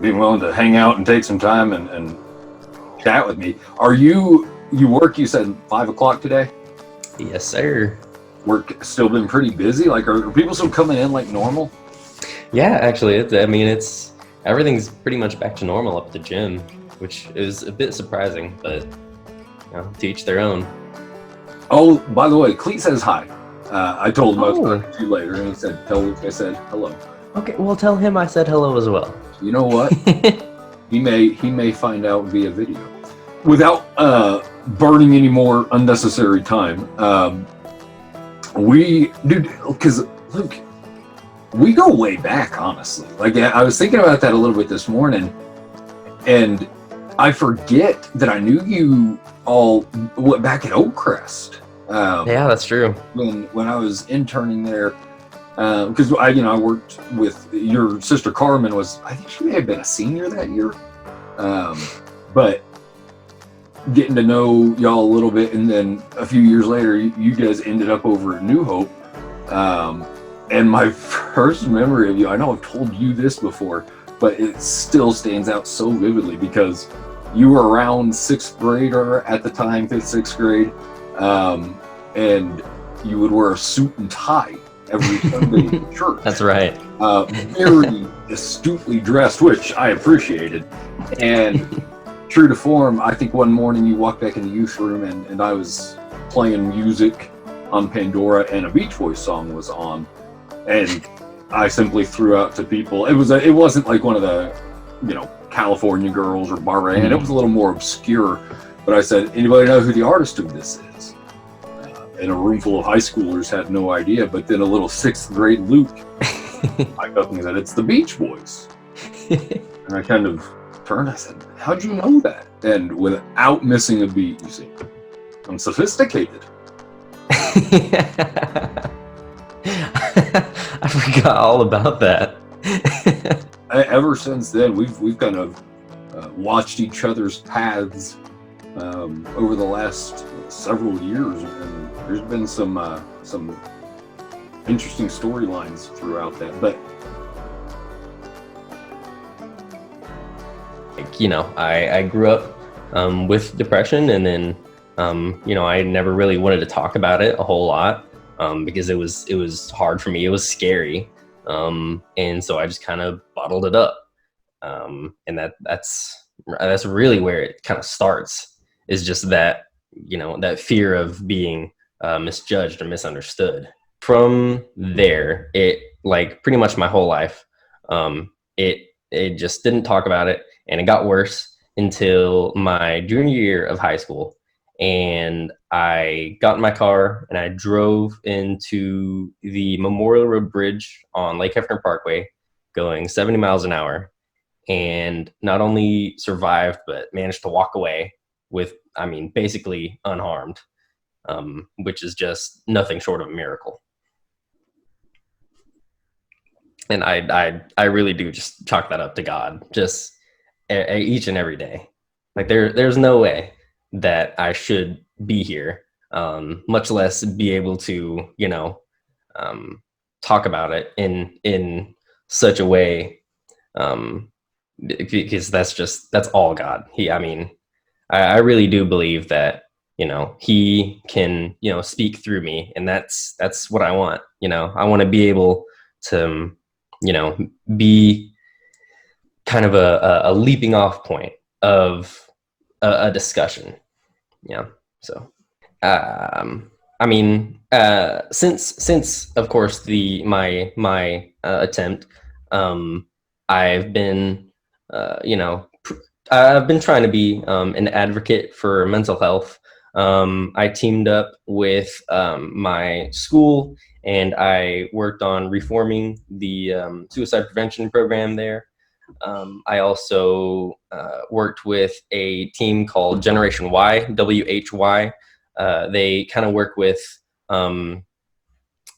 being willing to hang out and take some time and chat with me. Are you work? You said 5 o'clock today. Yes, sir. Work still been pretty busy. Like, are people still coming in like normal? Yeah, actually, it's everything's pretty much back to normal up at the gym, which is a bit surprising, but to each their own. Oh, by the way, Cleet says hi. I told him I was Oh. talking to you later, and he said, "Tell Luke I said hello." Okay, well, tell him I said hello as well. You know what? he may find out via video, without burning any more unnecessary time. Because Luke, we go way back, honestly. Like, I was thinking about that a little bit this morning, and I forget that I knew you all back at Oakcrest. Yeah, that's true. When I was interning there, because I worked with your sister Carmen. I think she may have been a senior that year, but getting to know y'all a little bit, and then a few years later, you guys ended up over at New Hope. And my first memory of you, I know I've told you this before, but it still stands out so vividly because you were around 6th grade or at the time, 5th, 6th grade, and you would wear a suit and tie every Sunday in church. That's right. Very astutely dressed, which I appreciated. And true to form, I think one morning you walked back in the youth room and I was playing music on Pandora and a Beach Boys song was on. And I simply threw out to people. It wasn't like one of the, California Girls or Barbara Ann. It was a little more obscure. But I said, anybody know who the artist of this is? And a room full of high schoolers had no idea. But then a little 6th grade Luke piped up and said, "It's the Beach Boys." And I kind of turned. I said, "How'd you know that?" And without missing a beat, you see, I'm sophisticated. I forgot all about that. Ever since then, we've kind of watched each other's paths over the last several years, and there's been some interesting storylines throughout that. But I grew up with depression, and then I never really wanted to talk about it a whole lot because it was hard for me. It was scary. And so I just kind of bottled it up. And that's really where it kind of starts, is just that, that fear of being misjudged or misunderstood. From there, it, like, pretty much my whole life, it just didn't talk about it, and it got worse until my junior year of high school. And I got in my car and I drove into the Memorial Road Bridge on Lake Hefner Parkway going 70 miles an hour, and not only survived, but managed to walk away with, basically unharmed, which is just nothing short of a miracle. And I really do just chalk that up to God, just each and every day. Like, there's no way that I should be here, much less be able to, talk about it in such a way, because that's all God. I really do believe that, he can, speak through me, and that's what I want. I want to be able to, be kind of a leaping off point of a discussion. So since of course my attempt, I've been I've been trying to be an advocate for mental health. I teamed up with my school, and I worked on reforming the suicide prevention program there. I also worked with a team called Generation Y, WHY. They kind of work with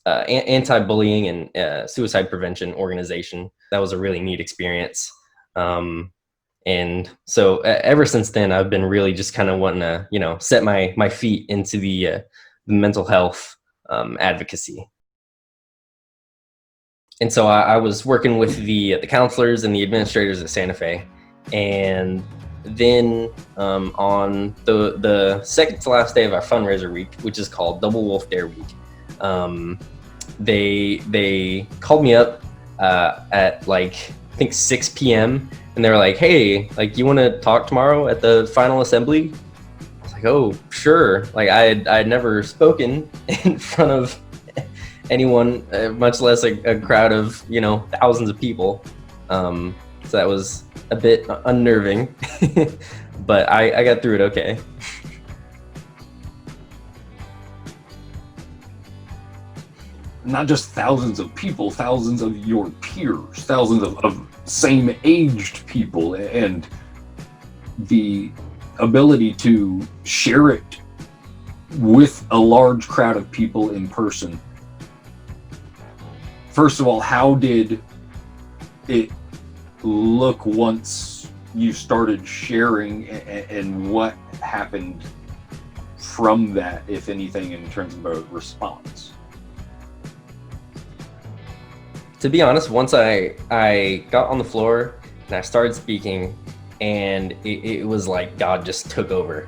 anti-bullying and suicide prevention organization. That was a really neat experience. And so ever since then, I've been really just kind of wanting to, set my feet into the mental health advocacy. and so I was working with the counselors and the administrators at Santa Fe, and then on the second to last day of our fundraiser week, which is called Double Wolf Dare Week, they called me up at like I think 6 p.m. and they were like, "Hey, like you want to talk tomorrow at the final assembly?" I was like, "Oh, sure." Like I had never spoken in front of anyone, much less a crowd of thousands of people. So that was a bit unnerving, but I got through it okay. Not just thousands of people, thousands of your peers, thousands of same-aged people, and the ability to share it with a large crowd of people in person. First of all, how did it look once you started sharing, and what happened from that, if anything, in terms of a response? To be honest, once I got on the floor and I started speaking, and it was like God just took over.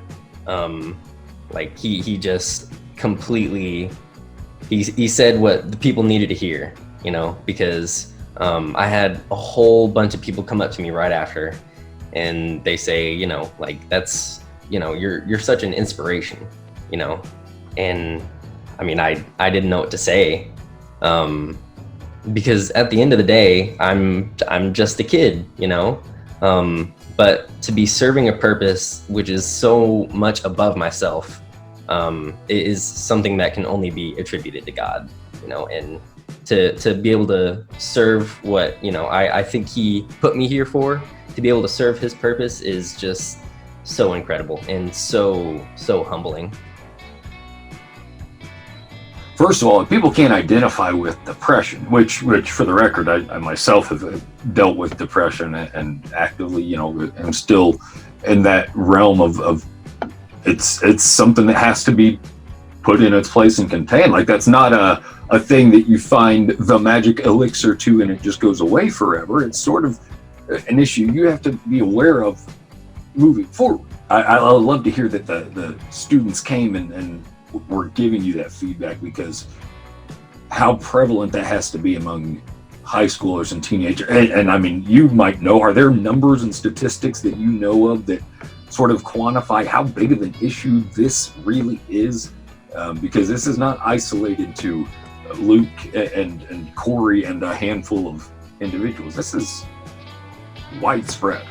Like he just completely, he said what the people needed to hear, because I had a whole bunch of people come up to me right after, and they say, like that's, you're such an inspiration, and I mean, I didn't know what to say. Because at the end of the day, I'm just a kid, but to be serving a purpose which is so much above myself, is something that can only be attributed to God, and to be able to serve what, I think he put me here for, to be able to serve his purpose is just so incredible and so humbling. First of all, if people can't identify with depression, which for the record, I myself have dealt with depression and actively, I'm still in that realm of it's something that has to be put in its place and contained. Like that's not a thing that you find the magic elixir to and it just goes away forever. It's sort of an issue you have to be aware of moving forward. I love to hear that the students came and were giving you that feedback, because how prevalent that has to be among high schoolers and teenagers. And I mean, you might know, are there numbers and statistics that you know of that sort of quantify how big of an issue this really is? Because this is not isolated to Luke and Corey and a handful of individuals. This is widespread.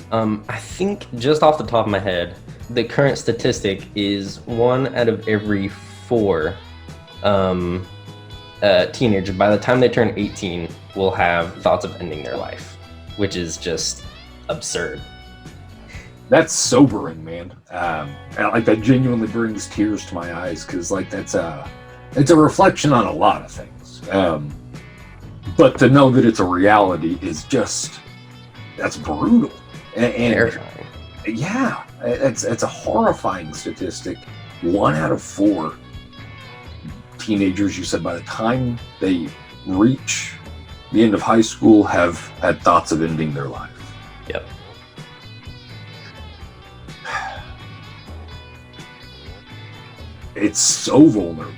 I think just off the top of my head, the current statistic is 1 out of every 4 teenagers, by the time they turn 18, will have thoughts of ending their life, which is just absurd. That's sobering, man. Like that genuinely brings tears to my eyes, because like it's a reflection on a lot of things. But to know that it's a reality is just, that's brutal. And Terrifying. Yeah, it's a horrifying statistic. 1 out of 4 teenagers, you said, by the time they reach the end of high school, have had thoughts of ending their life. Yep. It's so vulnerable.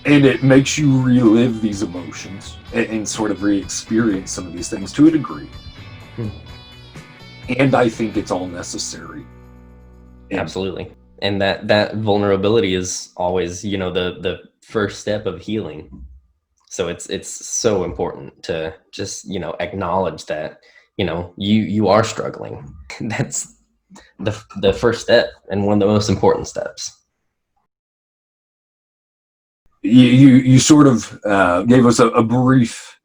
And it makes you relive these emotions and sort of re-experience some of these things to a degree. And I think it's all necessary. Absolutely. And that vulnerability is always, the first step of healing. So it's so important to just, acknowledge that, you are struggling. That's the first step and one of the most important steps. You sort of gave us a brief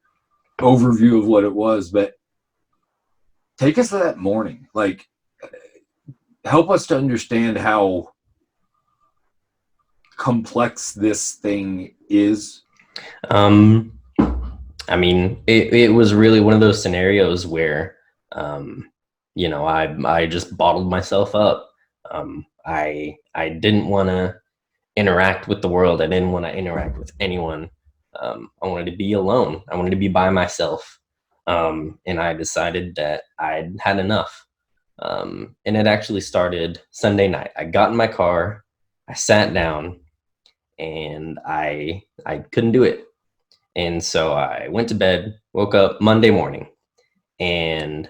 overview of what it was, but take us to that morning. Like, help us to understand how complex this thing is. I mean, it was really one of those scenarios where, I just bottled myself up. I didn't want to interact with the world. I didn't want to interact with anyone. I wanted to be alone. I wanted to be by myself. And I decided that I'd had enough. And it actually started Sunday night. I got in my car, I sat down, and I couldn't do it. And so I went to bed, woke up Monday morning, and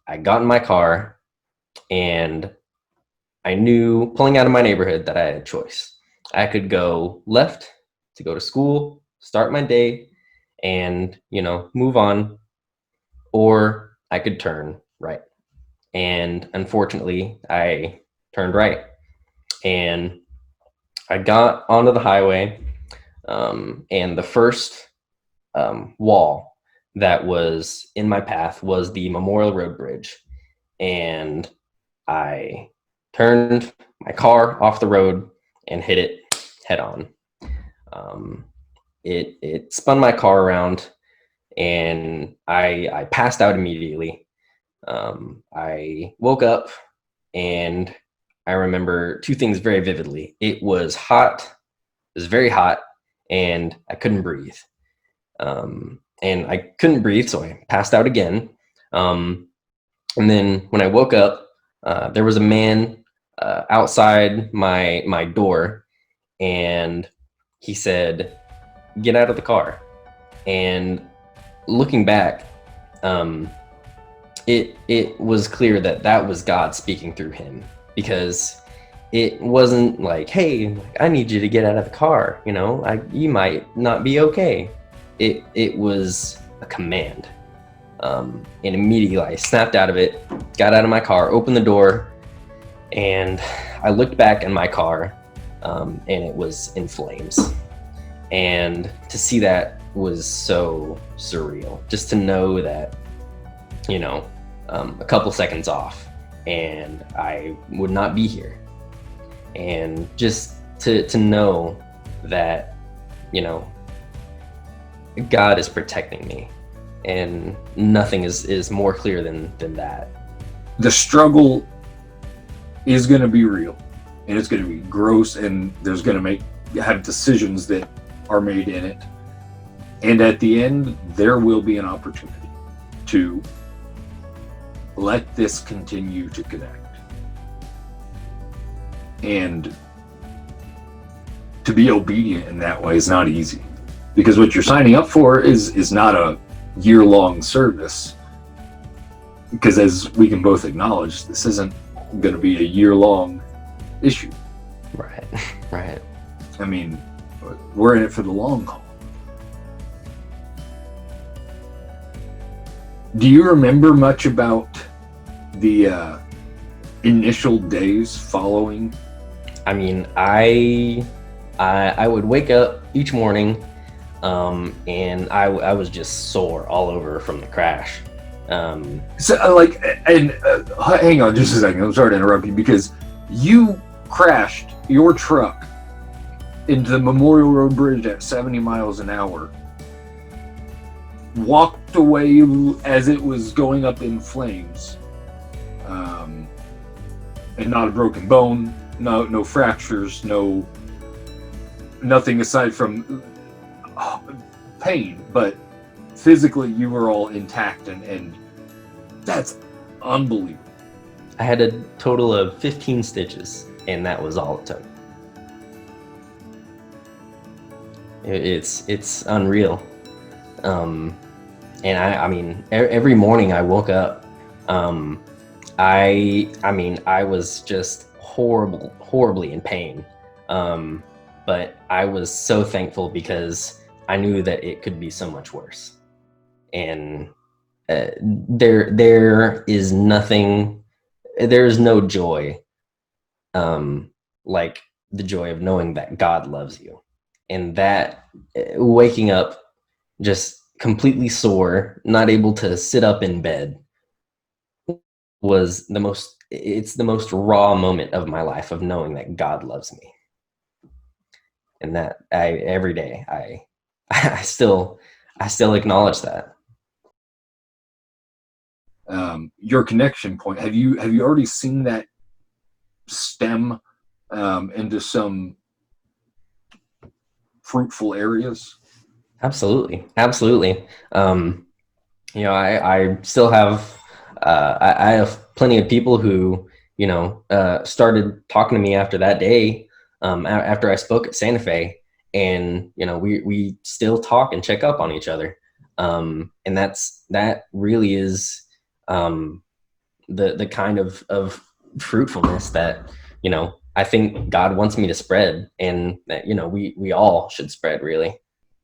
I got in my car, and I knew pulling out of my neighborhood that I had a choice. I could go left to go to school, start my day, and, move on, or I could turn right. And unfortunately, I turned right. And I got onto the highway, and the first wall that was in my path was the Memorial Road Bridge. And I turned my car off the road and hit it head on. It spun my car around, and I passed out immediately. I woke up, and I remember two things very vividly. It was hot, it was very hot, and I couldn't breathe. And I couldn't breathe, so I passed out again. And then when I woke up, there was a man outside my door, and he said, "Get out of the car." And looking back, it was clear that was God speaking through him, because it wasn't like, "Hey, I need you to get out of the car. You might not be okay." It was a command. And immediately I snapped out of it, got out of my car, opened the door, and I looked back in my car, and it was in flames. And to see that was so surreal, just to know that, a couple seconds off and I would not be here. And just to know that, God is protecting me, and nothing is more clear than that. The struggle is going to be real, and it's going to be gross, and there's going to have decisions that are made in it. And at the end, there will be an opportunity to let this continue to connect. And to be obedient in that way is not easy, because what you're signing up for is not a year-long service. Because as we can both acknowledge, this isn't going to be a year-long issue. Right. I mean, we're in it for the long haul. Do you remember much about the initial days following? I mean, I would wake up each morning, and I was just sore all over from the crash. Hang on just a second. I'm sorry to interrupt you, because you crashed your truck into the Memorial Road Bridge at 70 miles an hour, walked away as it was going up in flames, and not a broken bone, no fractures, nothing aside from pain, but physically you were all intact, and that's unbelievable. I had a total of 15 stitches, and that was all it took. It's unreal. And I mean, every morning I woke up, I was just horribly in pain. But I was so thankful, because I knew that it could be so much worse. And there is no joy like the joy of knowing that God loves you. And that waking up just completely sore, not able to sit up in bed, was the most raw moment of my life, of knowing that God loves me. And that every day I still acknowledge that. Your connection point, have you already seen that stem into some fruitful areas? Absolutely. Absolutely. I still have, I have plenty of people who, started talking to me after that day, after I spoke at Santa Fe, and, we still talk and check up on each other. And that really is, the kind of fruitfulness that, I think God wants me to spread, and that, we all should spread, really.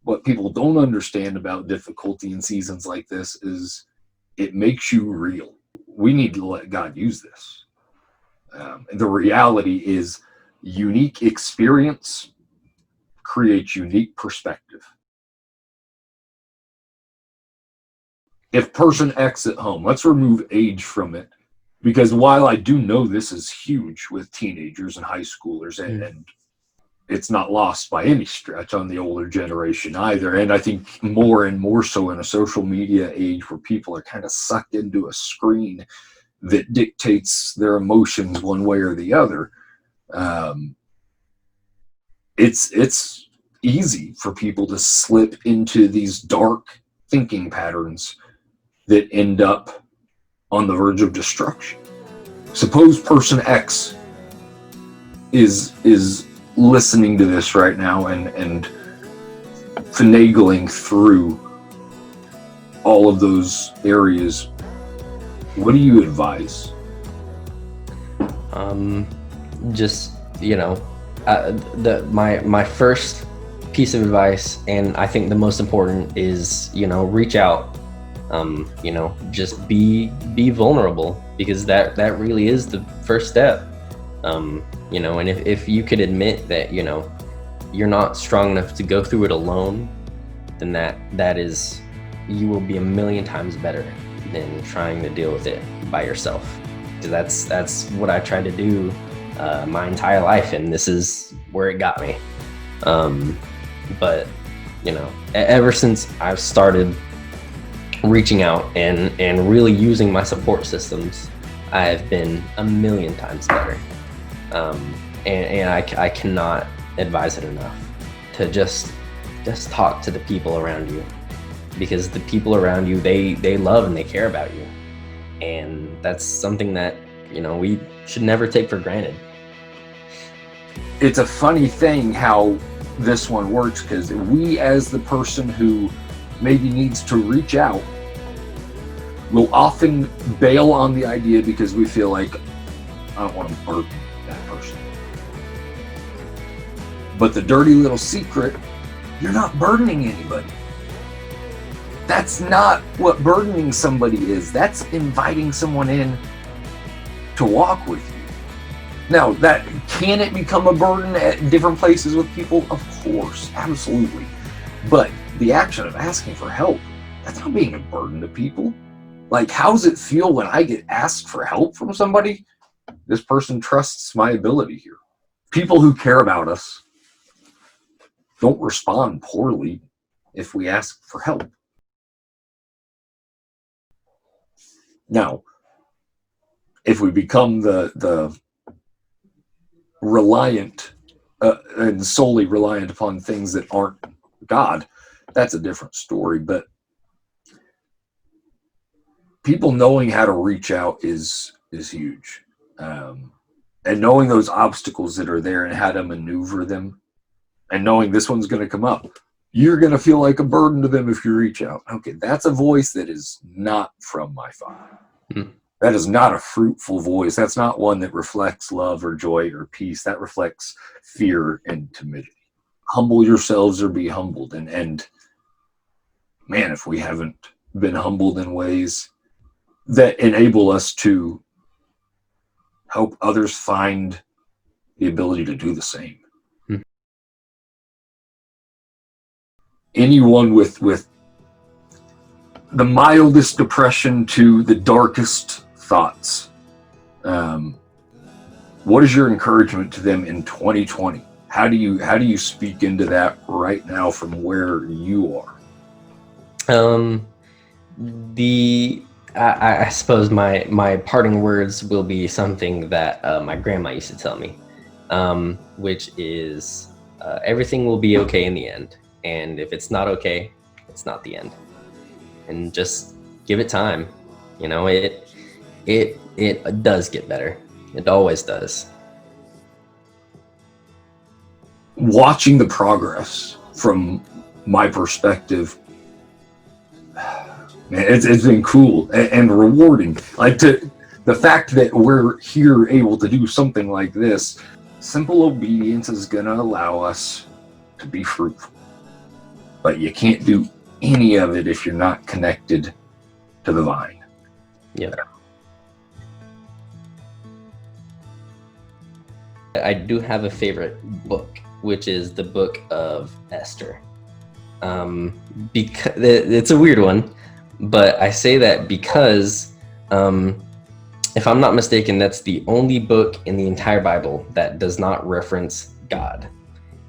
What people don't understand about difficulty in seasons like this is it makes you real. We need to let God use this. The reality is unique experience creates unique perspective. If person X at home, let's remove age from it, because while I do know this is huge with teenagers and high schoolers, and it's not lost by any stretch on the older generation either. And I think more and more so in a social media age where people are kind of sucked into a screen that dictates their emotions one way or the other. It's easy for people to slip into these dark thinking patterns that end up on the verge of destruction. Suppose person X is listening to this right now and finagling through all of those areas. What do you advise? Just, my first piece of advice, and I think the most important, is, reach out. Just be vulnerable, because that really is the first step. And if you could admit that, you're not strong enough to go through it alone, then that is, you will be a million times better than trying to deal with it by yourself. Because that's what I tried to do my entire life, and this is where it got me. But ever since I've started reaching out and really using my support systems, I have been a million times better. And I cannot advise it enough to just talk to the people around you, because the people around you, they love and they care about you, and that's something that we should never take for granted. It's a funny thing how this one works, because we, as the person who maybe needs to reach out, will often bail on the idea because we feel like, I don't want to burden that person. But the dirty little secret, you're not burdening anybody. That's not what burdening somebody is. That's inviting someone in to walk with you. Now, can it become a burden at different places with people? Of course, absolutely. But the action of asking for help, that's not being a burden to people. Like, how does it feel when I get asked for help from somebody? This person trusts my ability here. People who care about us don't respond poorly if we ask for help. Now, if we become the reliant and solely reliant upon things that aren't God, that's a different story. But people knowing how to reach out is huge. And knowing those obstacles that are there and how to maneuver them, and knowing this one's going to come up. You're going to feel like a burden to them if you reach out. Okay, that's a voice that is not from my Father. That is not a fruitful voice. That's not one that reflects love or joy or peace. That reflects fear and timidity. Humble yourselves or be humbled. And man, if we haven't been humbled in ways that enable us to help others find the ability to do the same. Anyone with the mildest depression to the darkest thoughts, what is your encouragement to them in 2020? How do you speak into that right now from where you are? I suppose my parting words will be something that my grandma used to tell me, which is, everything will be okay in the end. And if it's not okay, it's not the end. And just give it time. You know, it does get better. It always does. Watching the progress from my perspective, man, it's been cool and rewarding. Like, the fact that we're here able to do something like this, simple obedience is gonna allow us to be fruitful. But you can't do any of it if you're not connected to the vine. Yeah. I do have a favorite book, which is the book of Esther. Because it's a weird one, but I say that because if I'm not mistaken, that's the only book in the entire Bible that does not reference God.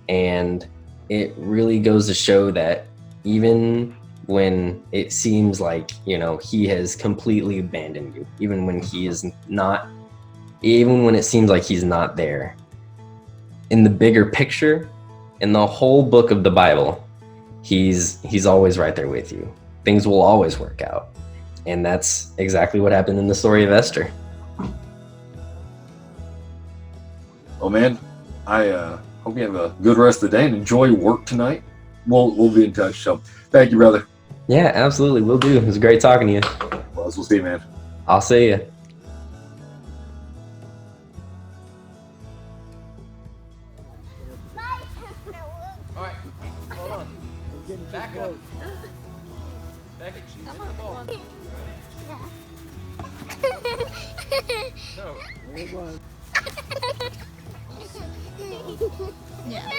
And it really goes to show that even when it seems like, you know, he has completely abandoned you, even when he is not, even when it seems like he's not there, in the bigger picture, in the whole book of the Bible, he's always right there with you. Things will always work out. And that's exactly what happened in the story of Esther. Well, man, I hope you have a good rest of the day and enjoy work tonight. We'll be in touch. So thank you, brother. Yeah, absolutely. Will do. It was great talking to you. Well, we'll see you, man. I'll see you. All right, hold on. Back up. Back up. She's in the ball. No. Yeah.